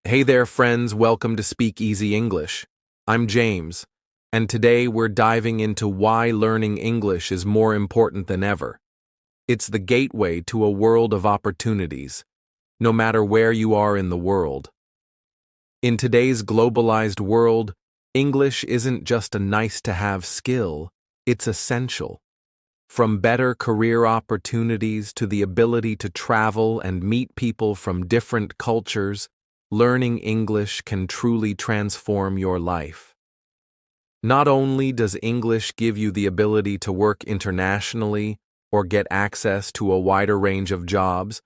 Hey there, friends. Welcome to Speak Easy English. I'm James, and today we're diving into why learning English is more important than ever. It's the gateway to a world of opportunities, no matter where you are in the world. In today's globalized world, English isn't just a nice-to-have skill, it's essential. From better career opportunities to the ability to travel and meet people from different cultures, learning English can truly transform your life. Not only does English give you the ability to work internationally or get access to a wider range of jobs,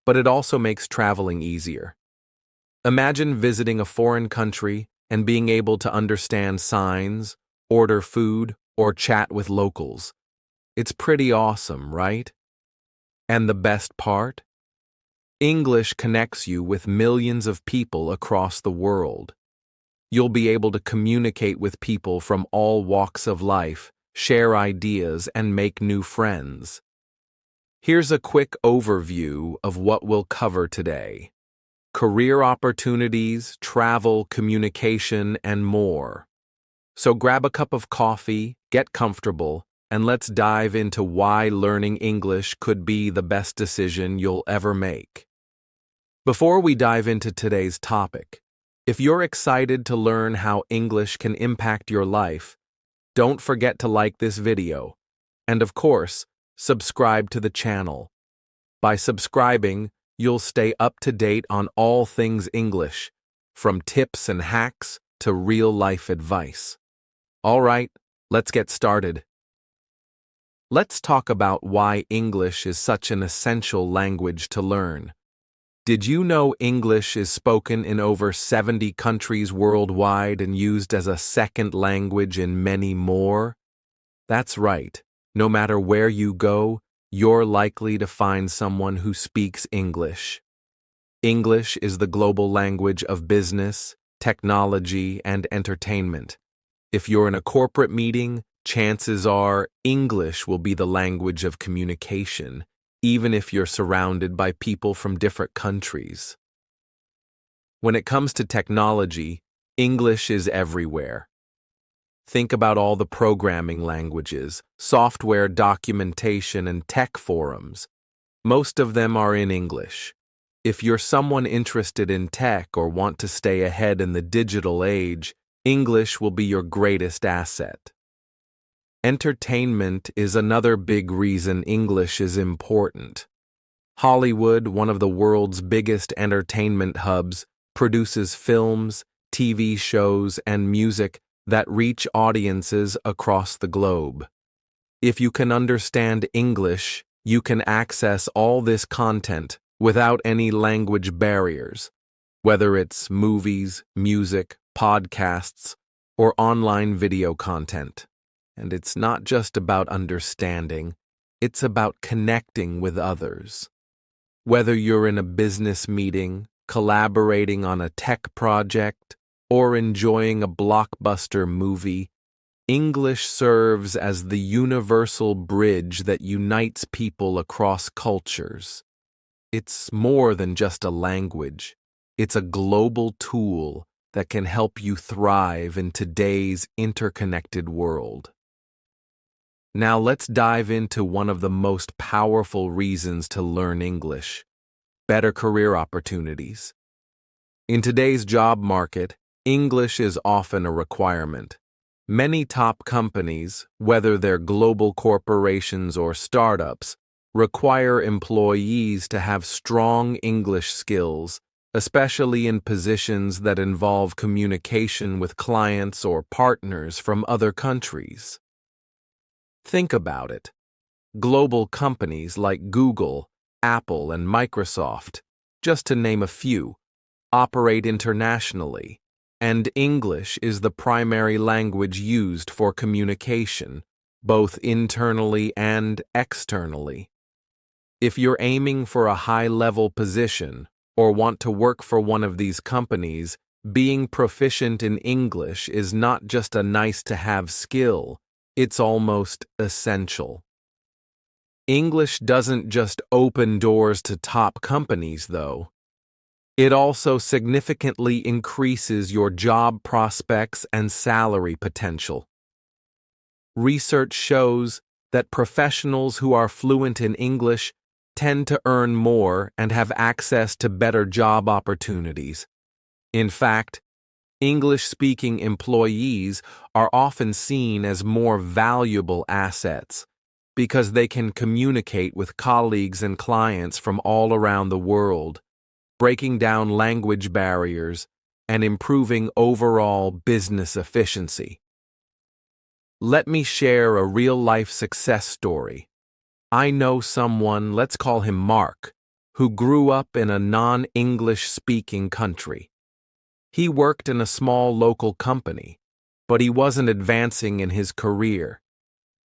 but it also makes traveling easier. Imagine visiting a foreign country and being able to understand signs, order food, or chat with locals. It's pretty awesome, right? And the best part? English connects you with millions of people across the world. You'll be able to communicate with people from all walks of life, share ideas, and make new friends. Here's a quick overview of what we'll cover today: career opportunities, travel, communication, and more. So grab a cup of coffee, get comfortable, and let's dive into why learning English could be the best decision you'll ever make. Before we dive into today's topic, if you're excited to learn how English can impact your life, don't forget to like this video, and of course, subscribe to the channel. By subscribing, you'll stay up to date on all things English, from tips and hacks to real-life advice. All right, let's get started. Let's talk about why English is such an essential language to learn. Did you know English is spoken in over 70 countries worldwide and used as a second language in many more? That's right. No matter where you go, you're likely to find someone who speaks English. English is the global language of business, technology, and entertainment. If you're in a corporate meeting, chances are English will be the language of communication, even if you're surrounded by people from different countries. When it comes to technology, English is everywhere. Think about all the programming languages, software documentation, and tech forums. Most of them are in English. If you're someone interested in tech or want to stay ahead in the digital age, English will be your greatest asset. Entertainment is another big reason English is important. Hollywood, one of the world's biggest entertainment hubs, produces films, TV shows, and music that reach audiences across the globe. If you can understand English, you can access all this content without any language barriers, whether it's movies, music, podcasts, or online video content. And it's not just about understanding, it's about connecting with others. Whether you're in a business meeting, collaborating on a tech project, or enjoying a blockbuster movie, English serves as the universal bridge that unites people across cultures. It's more than just a language. It's a global tool that can help you thrive in today's interconnected world. Now let's dive into one of the most powerful reasons to learn English: better career opportunities. In today's job market, English is often a requirement. Many top companies, whether they're global corporations or startups, require employees to have strong English skills, especially in positions that involve communication with clients or partners from other countries. Think about it. Global companies like Google, Apple, and Microsoft, just to name a few, operate internationally, and English is the primary language used for communication, both internally and externally. If you're aiming for a high-level position or want to work for one of these companies, being proficient in English is not just a nice-to-have skill, it's almost essential. English doesn't just open doors to top companies, though. It also significantly increases your job prospects and salary potential. Research shows that professionals who are fluent in English tend to earn more and have access to better job opportunities. In fact, English-speaking employees are often seen as more valuable assets because they can communicate with colleagues and clients from all around the world, breaking down language barriers and improving overall business efficiency. Let me share a real-life success story. I know someone, let's call him Mark, who grew up in a non-English speaking country. He worked in a small local company, but he wasn't advancing in his career.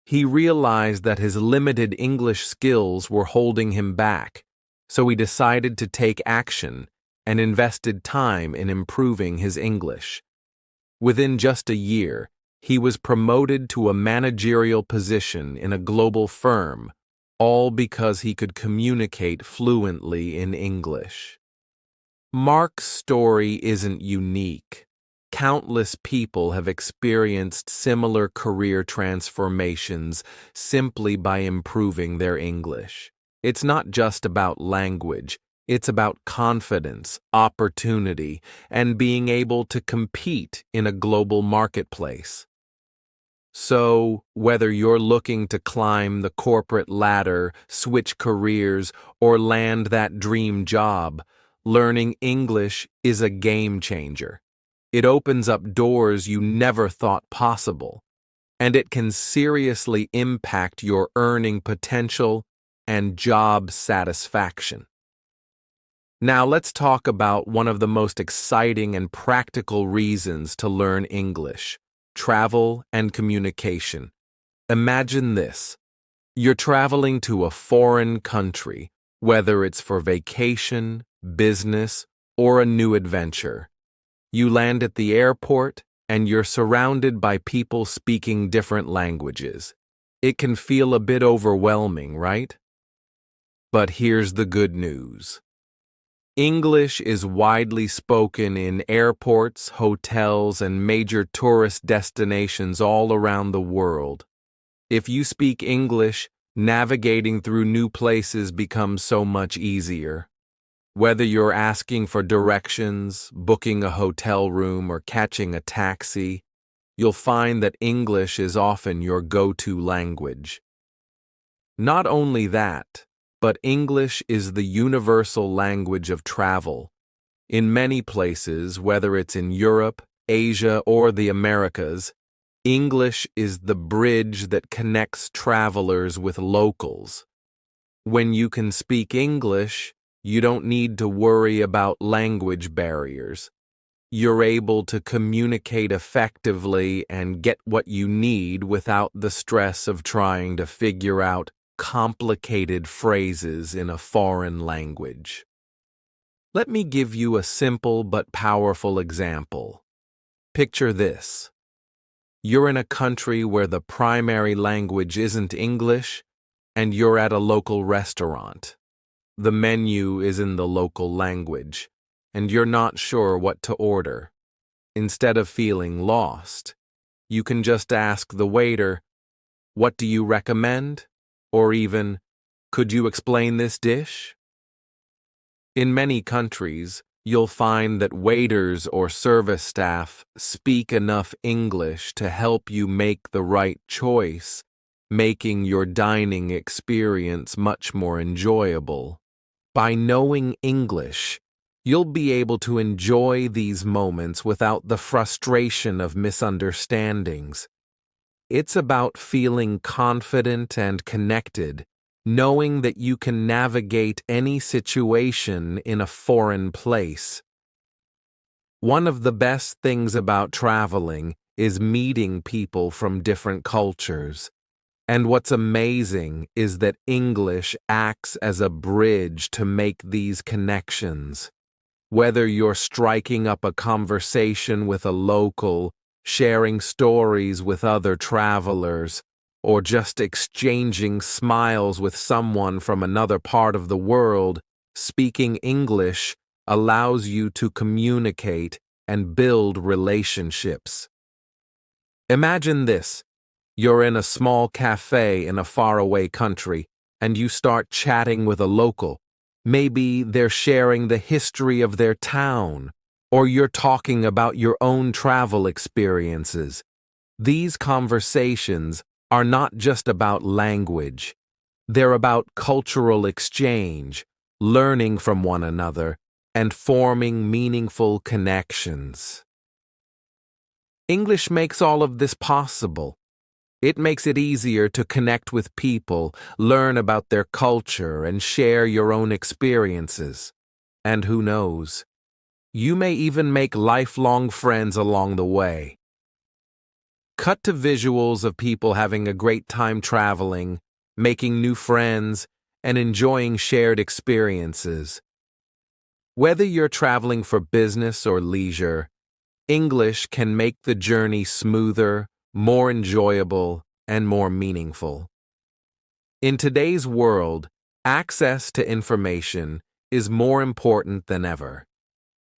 He realized that his limited English skills were holding him back, so he decided to take action and invested time in improving his English. Within just a year, he was promoted to a managerial position in a global firm, all because he could communicate fluently in English. Mark's story isn't unique. Countless people have experienced similar career transformations simply by improving their English. It's not just about language, it's about confidence, opportunity, and being able to compete in a global marketplace. So, whether you're looking to climb the corporate ladder, switch careers, or land that dream job, learning English is a game changer. It opens up doors you never thought possible, and it can seriously impact your earning potential and job satisfaction. Now let's talk about one of the most exciting and practical reasons to learn English: travel and communication. Imagine this. You're traveling to a foreign country, whether it's for vacation, business, or a new adventure. You land at the airport, and you're surrounded by people speaking different languages. It can feel a bit overwhelming, right? But here's the good news. English is widely spoken in airports, hotels, and major tourist destinations all around the world. If you speak English, navigating through new places becomes so much easier. Whether you're asking for directions, booking a hotel room, or catching a taxi, you'll find that English is often your go-to language. Not only that, but English is the universal language of travel. In many places, whether it's in Europe, Asia, or the Americas, English is the bridge that connects travelers with locals. When you can speak English, you don't need to worry about language barriers. You're able to communicate effectively and get what you need without the stress of trying to figure out complicated phrases in a foreign language. Let me give you a simple but powerful example. Picture this. You're in a country where the primary language isn't English, and you're at a local restaurant. The menu is in the local language, and you're not sure what to order. Instead of feeling lost, you can just ask the waiter, "What do you recommend?" Or even, "Could you explain this dish?" In many countries, you'll find that waiters or service staff speak enough English to help you make the right choice, making your dining experience much more enjoyable. By knowing English, you'll be able to enjoy these moments without the frustration of misunderstandings. It's about feeling confident and connected, knowing that you can navigate any situation in a foreign place. One of the best things about traveling is meeting people from different cultures. And what's amazing is that English acts as a bridge to make these connections. Whether you're striking up a conversation with a local, sharing stories with other travelers, or just exchanging smiles with someone from another part of the world, speaking English allows you to communicate and build relationships. Imagine this. You're in a small cafe in a faraway country, and you start chatting with a local. Maybe they're sharing the history of their town, or you're talking about your own travel experiences. These conversations are not just about language. They're about cultural exchange, learning from one another, and forming meaningful connections. English makes all of this possible. It makes it easier to connect with people, learn about their culture, and share your own experiences. And who knows, you may even make lifelong friends along the way. Cut to visuals of people having a great time traveling, making new friends, and enjoying shared experiences. Whether you're traveling for business or leisure, English can make the journey smoother, more enjoyable, and more meaningful. In today's world, access to information is more important than ever.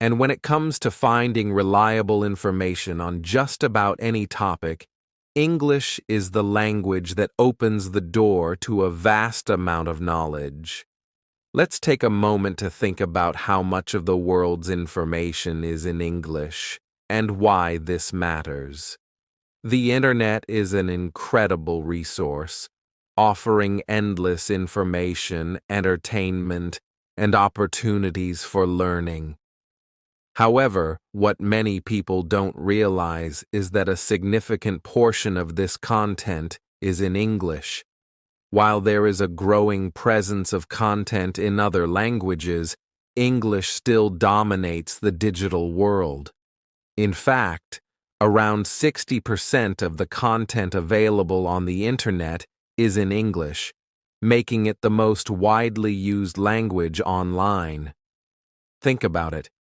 And when it comes to finding reliable information on just about any topic, English is the language that opens the door to a vast amount of knowledge. Let's take a moment to think about how much of the world's information is in English and why this matters. The internet is an incredible resource, offering endless information, entertainment, and opportunities for learning. However, what many people don't realize is that a significant portion of this content is in English. While there is a growing presence of content in other languages, English still dominates the digital world. In fact, around 60% of the content available on the internet is in English, making it the most widely used language online. Think about it.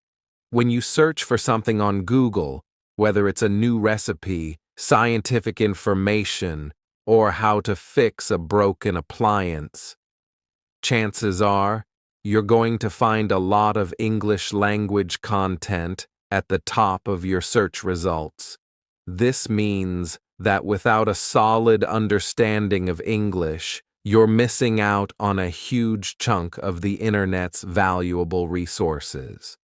When you search for something on Google, whether it's a new recipe, scientific information, or how to fix a broken appliance, chances are you're going to find a lot of English language content at the top of your search results. This means that without a solid understanding of English, you're missing out on a huge chunk of the internet's valuable resources.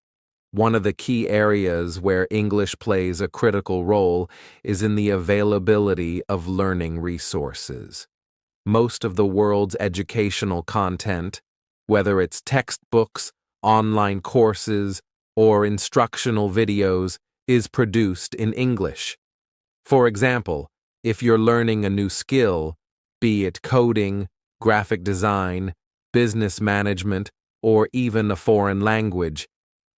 One of the key areas where English plays a critical role is in the availability of learning resources. Most of the world's educational content, whether it's textbooks, online courses, or instructional videos, is produced in English. For example, if you're learning a new skill, be it coding, graphic design, business management, or even a foreign language,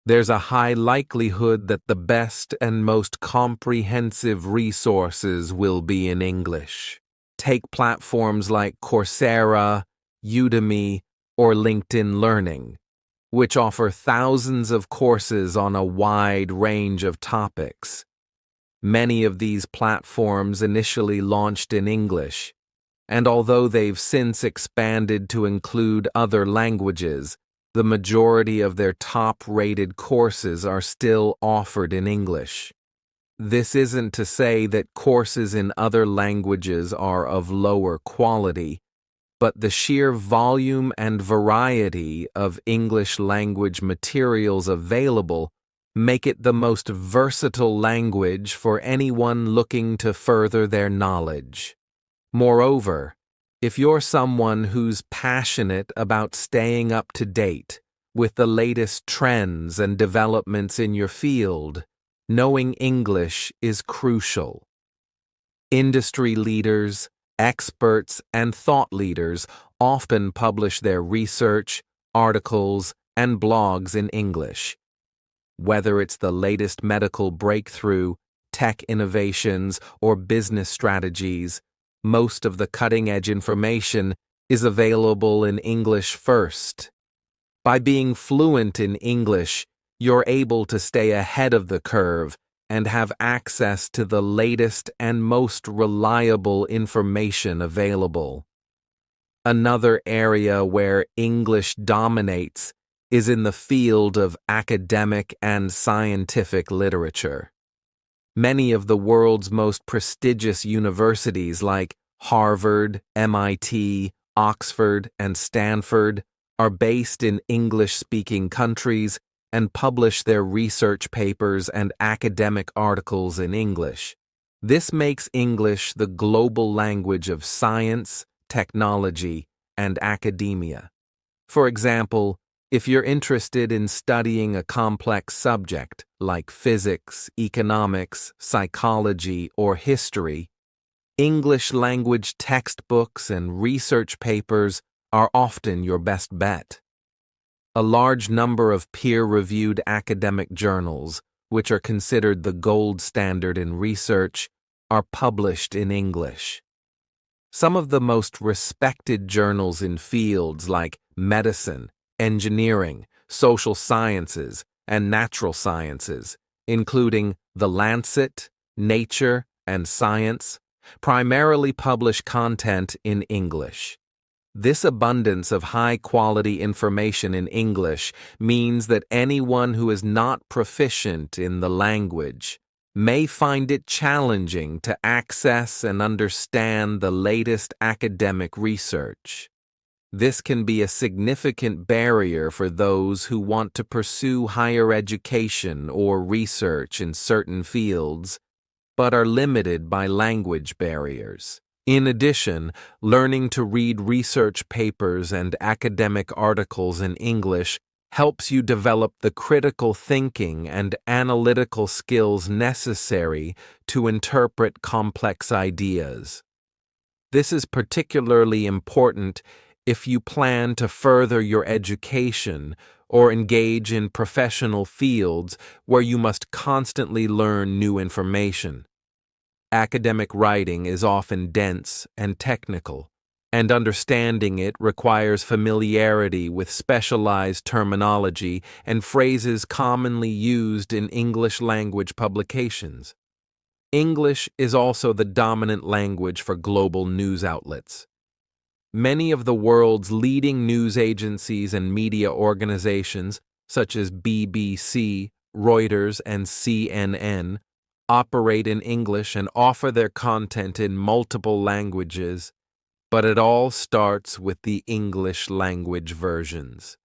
there's a high likelihood that the best and most comprehensive resources will be in English. Take platforms like Coursera, Udemy, or LinkedIn Learning, which offer thousands of courses on a wide range of topics. Many of these platforms initially launched in English, and although they've since expanded to include other languages, the majority of their top-rated courses are still offered in English. This isn't to say that courses in other languages are of lower quality, but the sheer volume and variety of English language materials available make it the most versatile language for anyone looking to further their knowledge. Moreover, if you're someone who's passionate about staying up to date with the latest trends and developments in your field, knowing English is crucial. Industry leaders, experts, and thought leaders often publish their research, articles, and blogs in English. Whether it's the latest medical breakthrough, tech innovations, or business strategies, most of the cutting-edge information is available in English first. By being fluent in English, you're able to stay ahead of the curve and have access to the latest and most reliable information available. Another area where English dominates is in the field of academic and scientific literature. Many of the world's most prestigious universities like Harvard, MIT, Oxford, and Stanford are based in English-speaking countries and publish their research papers and academic articles in English. This makes English the global language of science, technology, and academia. For example, if you're interested in studying a complex subject like physics, economics, psychology, or history, English language textbooks and research papers are often your best bet. A large number of peer-reviewed academic journals, which are considered the gold standard in research, are published in English. Some of the most respected journals in fields like medicine, engineering, social sciences, and natural sciences, including The Lancet, Nature, and Science, primarily publish content in English. This abundance of high-quality information in English means that anyone who is not proficient in the language may find it challenging to access and understand the latest academic research. This can be a significant barrier for those who want to pursue higher education or research in certain fields, but are limited by language barriers. In addition, learning to read research papers and academic articles in English helps you develop the critical thinking and analytical skills necessary to interpret complex ideas. This is particularly important if you plan to further your education or engage in professional fields where you must constantly learn new information. Academic writing is often dense and technical, and understanding it requires familiarity with specialized terminology and phrases commonly used in English language publications. English is also the dominant language for global news outlets. Many of the world's leading news agencies and media organizations, such as BBC, Reuters, and CNN, operate in English and offer their content in multiple languages, but it all starts with the English language versions.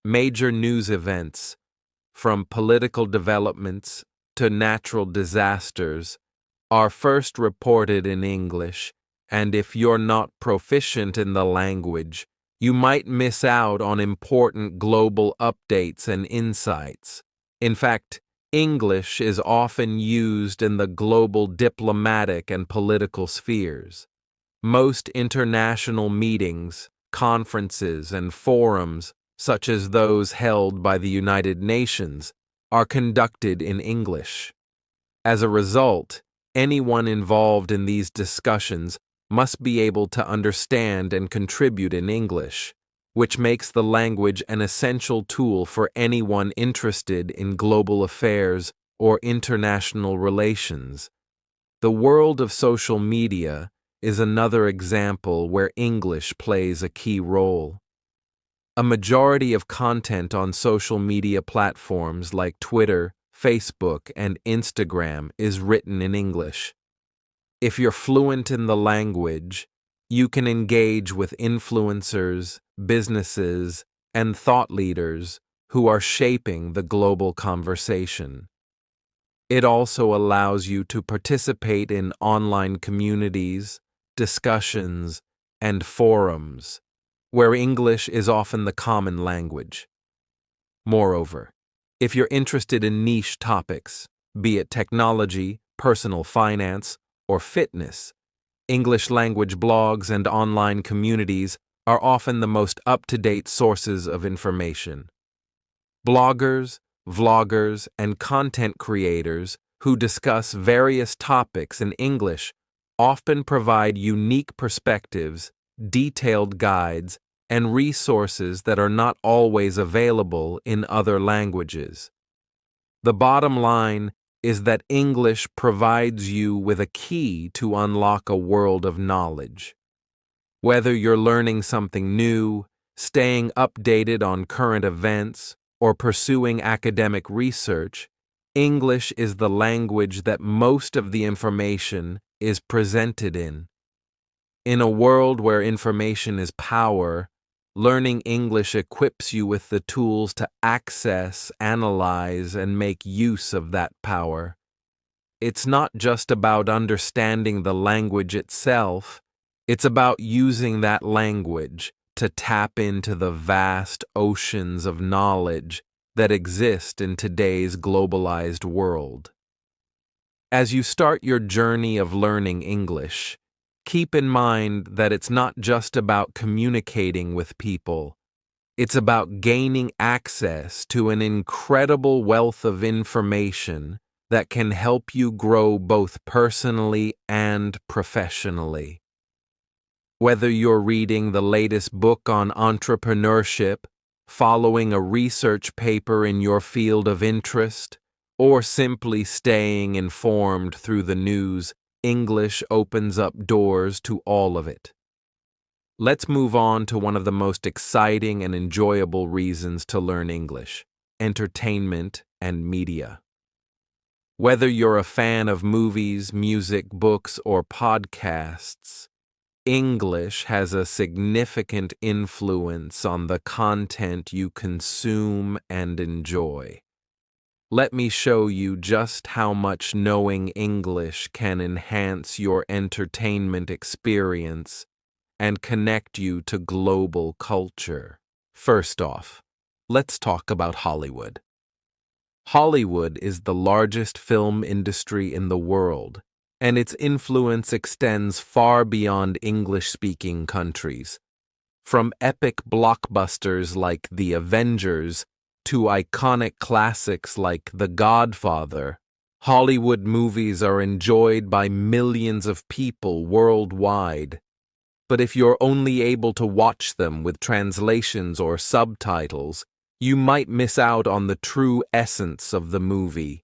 Major news events, from political developments to natural disasters, are first reported in English, and if you're not proficient in the language, you might miss out on important global updates and insights. In fact, English is often used in the global diplomatic and political spheres. Most international meetings, conferences, and forums, such as those held by the United Nations, are conducted in English. As a result, anyone involved in these discussions must be able to understand and contribute in English, which makes the language an essential tool for anyone interested in global affairs or international relations. The world of social media is another example where English plays a key role. A majority of content on social media platforms like Twitter, Facebook, and Instagram is written in English. If you're fluent in the language, you can engage with influencers, businesses, and thought leaders who are shaping the global conversation. It also allows you to participate in online communities, discussions, and forums, where English is often the common language. Moreover, if you're interested in niche topics, be it technology, personal finance, or fitness, English language blogs and online communities are often the most up-to-date sources of information. Bloggers, vloggers, and content creators who discuss various topics in English often provide unique perspectives, detailed guides, and resources that are not always available in other languages. The bottom line is that English provides you with a key to unlock a world of knowledge. Whether you're learning something new, staying updated on current events, or pursuing academic research, English is the language that most of the information is presented in. In a world where information is power, learning English equips you with the tools to access, analyze, and make use of that power. It's not just about understanding the language itself, it's about using that language to tap into the vast oceans of knowledge that exist in today's globalized world. As you start your journey of learning English, keep in mind that it's not just about communicating with people. It's about gaining access to an incredible wealth of information that can help you grow both personally and professionally. Whether you're reading the latest book on entrepreneurship, following a research paper in your field of interest, or simply staying informed through the news, English opens up doors to all of it. Let's move on to one of the most exciting and enjoyable reasons to learn English: entertainment and media. Whether you're a fan of movies, music, books, or podcasts, English has a significant influence on the content you consume and enjoy. Let me show you just how much knowing English can enhance your entertainment experience and connect you to global culture. First off, let's talk about Hollywood. Hollywood is the largest film industry in the world, and its influence extends far beyond English-speaking countries. From epic blockbusters like The Avengers to iconic classics like The Godfather, Hollywood movies are enjoyed by millions of people worldwide. But if you're only able to watch them with translations or subtitles, you might miss out on the true essence of the movie.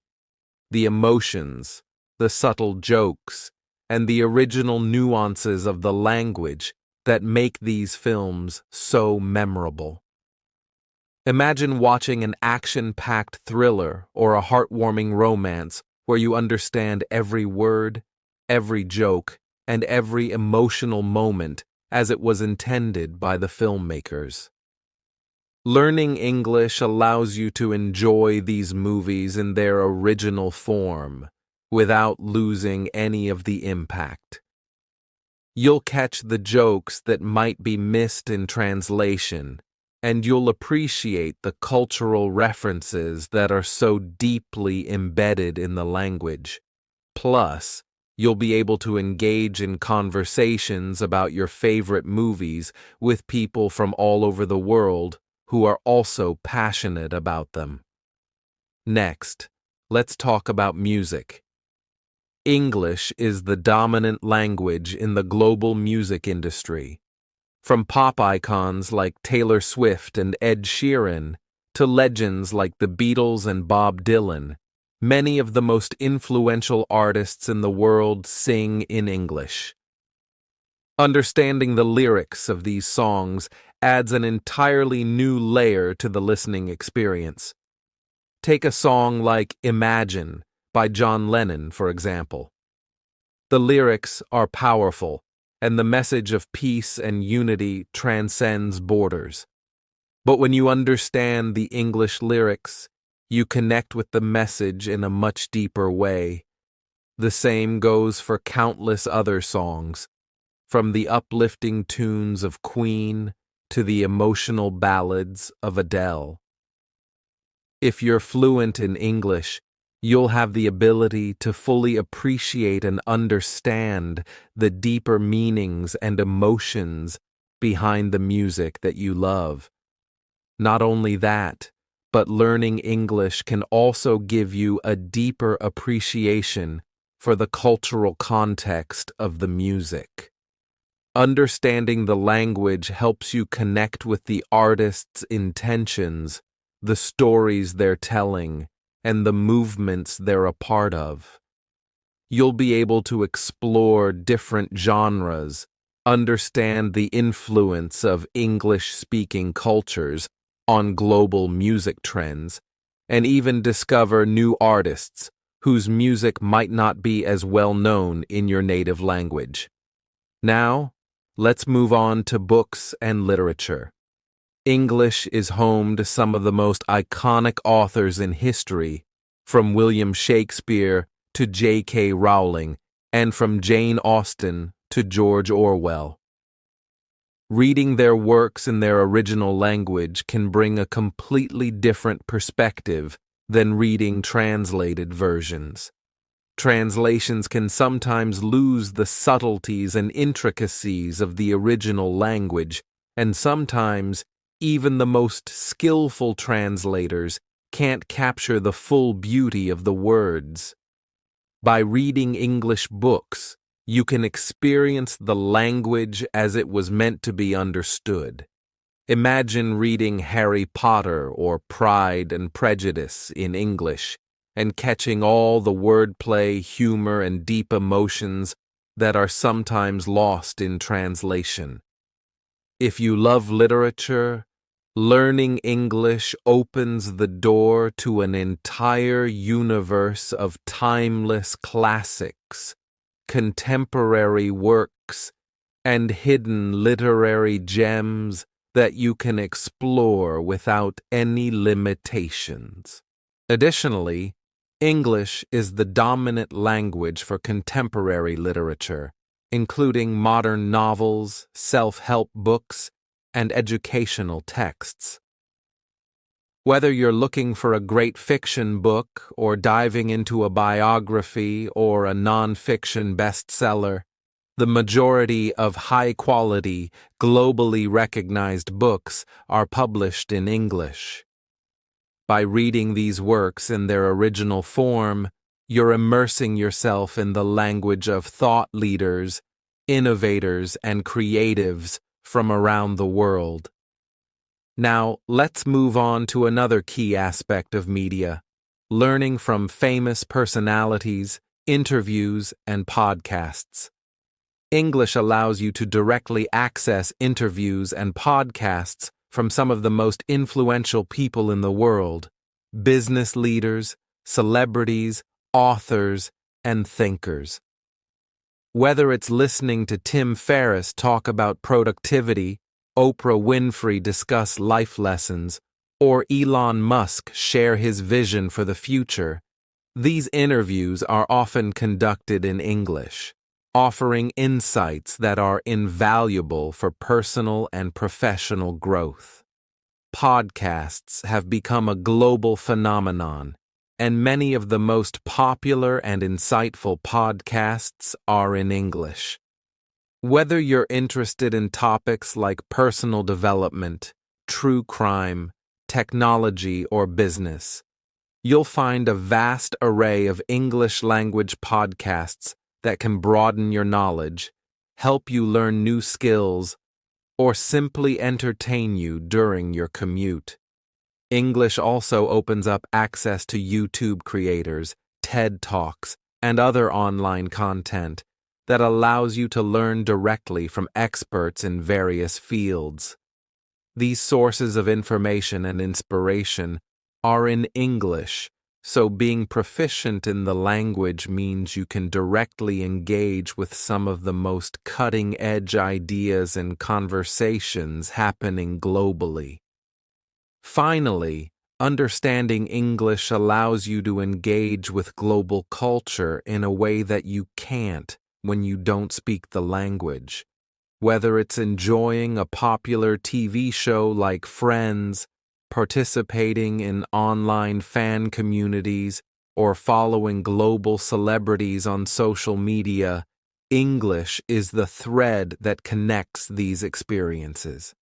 The emotions, the subtle jokes, and the original nuances of the language that make these films so memorable. Imagine watching an action-packed thriller or a heartwarming romance where you understand every word, every joke, and every emotional moment as it was intended by the filmmakers. Learning English allows you to enjoy these movies in their original form without losing any of the impact. You'll catch the jokes that might be missed in translation, and you'll appreciate the cultural references that are so deeply embedded in the language. Plus, you'll be able to engage in conversations about your favorite movies with people from all over the world who are also passionate about them. Next, let's talk about music. English is the dominant language in the global music industry. From pop icons like Taylor Swift and Ed Sheeran to legends like the Beatles and Bob Dylan, many of the most influential artists in the world sing in English. Understanding the lyrics of these songs adds an entirely new layer to the listening experience. Take a song like Imagine by John Lennon, for example. The lyrics are powerful, and the message of peace and unity transcends borders. But when you understand the English lyrics, you connect with the message in a much deeper way. The same goes for countless other songs, from the uplifting tunes of Queen to the emotional ballads of Adele. If you're fluent in English, you'll have the ability to fully appreciate and understand the deeper meanings and emotions behind the music that you love. Not only that, but learning English can also give you a deeper appreciation for the cultural context of the music. Understanding the language helps you connect with the artist's intentions, the stories they're telling, and the movements they're a part of. You'll be able to explore different genres, understand the influence of English-speaking cultures on global music trends, and even discover new artists whose music might not be as well known in your native language. Now, let's move on to books and literature. English is home to some of the most iconic authors in history, from William Shakespeare to J.K. Rowling, and from Jane Austen to George Orwell. Reading their works in their original language can bring a completely different perspective than reading translated versions. Translations can sometimes lose the subtleties and intricacies of the original language, and sometimes even the most skillful translators can't capture the full beauty of the words. By reading English books, you can experience the language as it was meant to be understood. Imagine reading Harry Potter or Pride and Prejudice in English and catching all the wordplay, humor, and deep emotions that are sometimes lost in translation. If you love literature, learning English opens the door to an entire universe of timeless classics, contemporary works, and hidden literary gems that you can explore without any limitations. Additionally, English is the dominant language for contemporary literature, including modern novels, self-help books, and educational texts. Whether you're looking for a great fiction book or diving into a biography or a non-fiction bestseller, the majority of high-quality, globally recognized books are published in English. By reading these works in their original form, you're immersing yourself in the language of thought leaders, innovators, and creatives from around the world. Now, let's move on to another key aspect of media: learning from famous personalities, interviews, and podcasts. English allows you to directly access interviews and podcasts from some of the most influential people in the world: business leaders, celebrities, authors, and thinkers. Whether it's listening to Tim Ferriss talk about productivity, Oprah Winfrey discuss life lessons, or Elon Musk share his vision for the future, these interviews are often conducted in English, offering insights that are invaluable for personal and professional growth. Podcasts have become a global phenomenon, and many of the most popular and insightful podcasts are in English. Whether you're interested in topics like personal development, true crime, technology, or business, you'll find a vast array of English-language podcasts that can broaden your knowledge, help you learn new skills, or simply entertain you during your commute. English also opens up access to YouTube creators, TED Talks, and other online content that allows you to learn directly from experts in various fields. These sources of information and inspiration are in English, so being proficient in the language means you can directly engage with some of the most cutting-edge ideas and conversations happening globally. Finally, understanding English allows you to engage with global culture in a way that you can't when you don't speak the language. Whether it's enjoying a popular TV show like Friends, participating in online fan communities, or following global celebrities on social media, English is the thread that connects these experiences.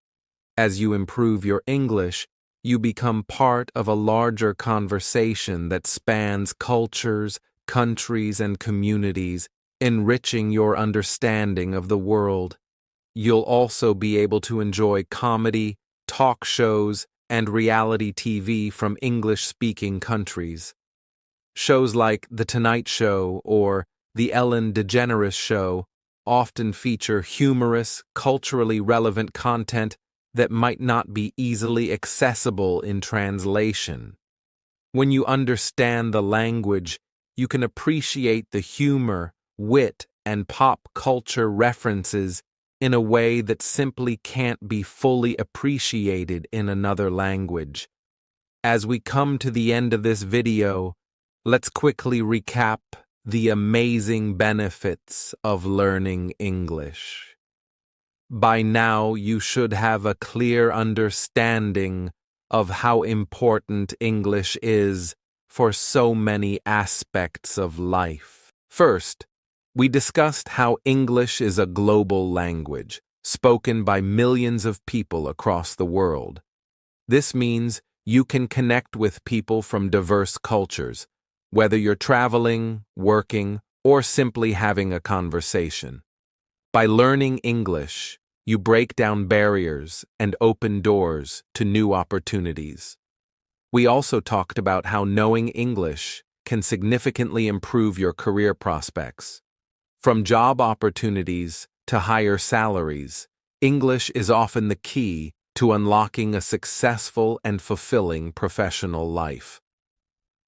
As you improve your English, you become part of a larger conversation that spans cultures, countries, and communities, enriching your understanding of the world. You'll also be able to enjoy comedy, talk shows, and reality TV from English-speaking countries. Shows like The Tonight Show or The Ellen DeGeneres Show often feature humorous, culturally relevant content that might not be easily accessible in translation. When you understand the language, you can appreciate the humor, wit, and pop culture references in a way that simply can't be fully appreciated in another language. As we come to the end of this video, let's quickly recap the amazing benefits of learning English. By now, you should have a clear understanding of how important English is for so many aspects of life. First, we discussed how English is a global language, spoken by millions of people across the world. This means you can connect with people from diverse cultures, whether you're traveling, working, or simply having a conversation. By learning English, you break down barriers and open doors to new opportunities. We also talked about how knowing English can significantly improve your career prospects. From job opportunities to higher salaries, English is often the key to unlocking a successful and fulfilling professional life.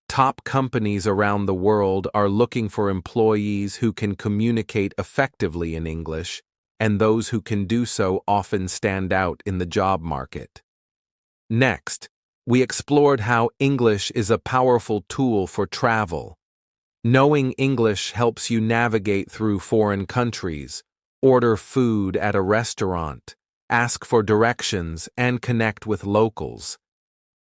Top companies around the world are looking for employees who can communicate effectively in English, and those who can do so often stand out in the job market. Next, we explored how English is a powerful tool for travel. Knowing English helps you navigate through foreign countries, order food at a restaurant, ask for directions, and connect with locals.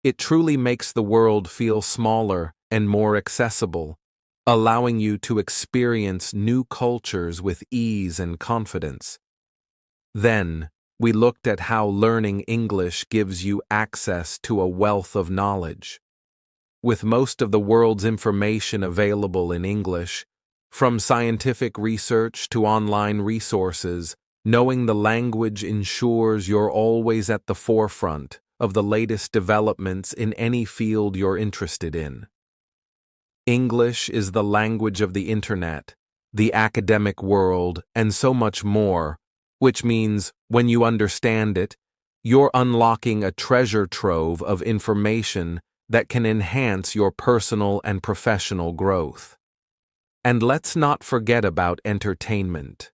It truly makes the world feel smaller and more accessible, allowing you to experience new cultures with ease and confidence. Then, we looked at how learning English gives you access to a wealth of knowledge. With most of the world's information available in English, from scientific research to online resources, knowing the language ensures you're always at the forefront of the latest developments in any field you're interested in. English is the language of the internet, the academic world, and so much more, which means when you understand it, you're unlocking a treasure trove of information that can enhance your personal and professional growth. And let's not forget about entertainment.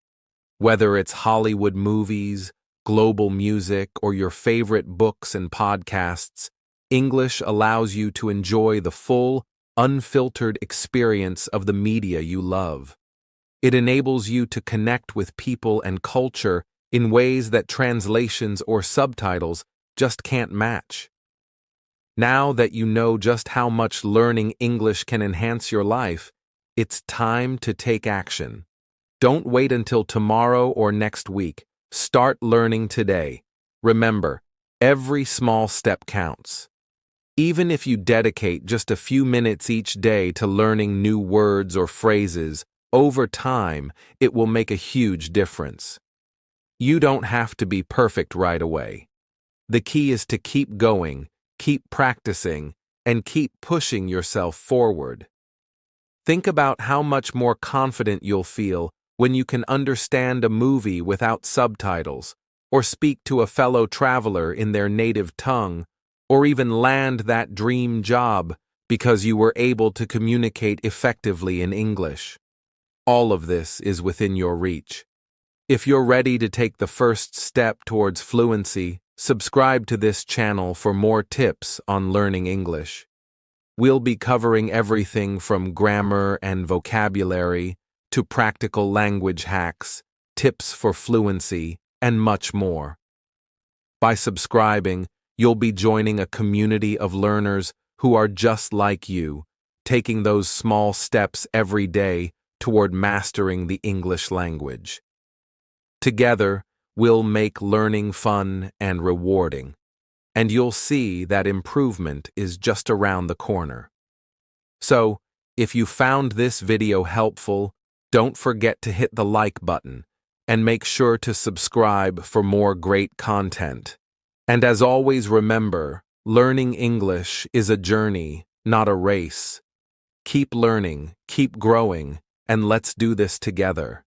Whether it's Hollywood movies, global music, or your favorite books and podcasts, English allows you to enjoy the full, unfiltered experience of the media you love. It enables you to connect with people and culture in ways that translations or subtitles just can't match. Now that you know just how much learning English can enhance your life, it's time to take action. Don't wait until tomorrow or next week. Start learning today. Remember, every small step counts. Even if you dedicate just a few minutes each day to learning new words or phrases, over time, it will make a huge difference. You don't have to be perfect right away. The key is to keep going, keep practicing, and keep pushing yourself forward. Think about how much more confident you'll feel when you can understand a movie without subtitles, or speak to a fellow traveler in their native tongue, or even land that dream job because you were able to communicate effectively in English. All of this is within your reach. If you're ready to take the first step towards fluency, subscribe to this channel for more tips on learning English. We'll be covering everything from grammar and vocabulary to practical language hacks, tips for fluency, and much more. By subscribing, you'll be joining a community of learners who are just like you, taking those small steps every day toward mastering the English language. Together, we'll make learning fun and rewarding, and you'll see that improvement is just around the corner. So, if you found this video helpful, don't forget to hit the like button and make sure to subscribe for more great content. And as always, remember, learning English is a journey, not a race. Keep learning, keep growing, and let's do this together.